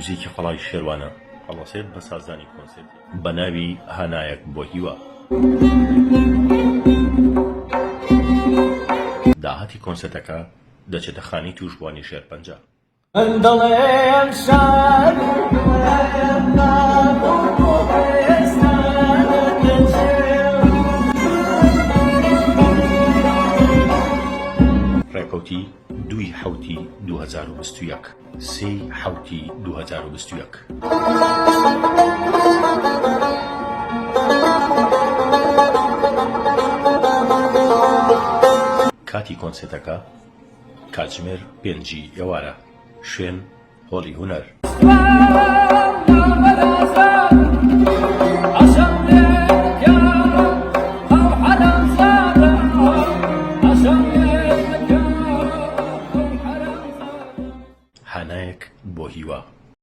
موزیکی قەڵای شێروانە هەڵەسێت بە سازانی کۆنسێرتی بە ناوی هانایەک بۆ هیوا. داهاتی کۆنسێرتەکە دەچێتە خانی تووشبوانی شێرپەنجە. ڕێکەوتی 2 حوتی 2021 3 حوتی 2021. کاتی کۆنسێرتەکە کاتژمێر 5 ئێوارە، شوێن هۆڵی هونەر. هانایەک بۆ هیوا.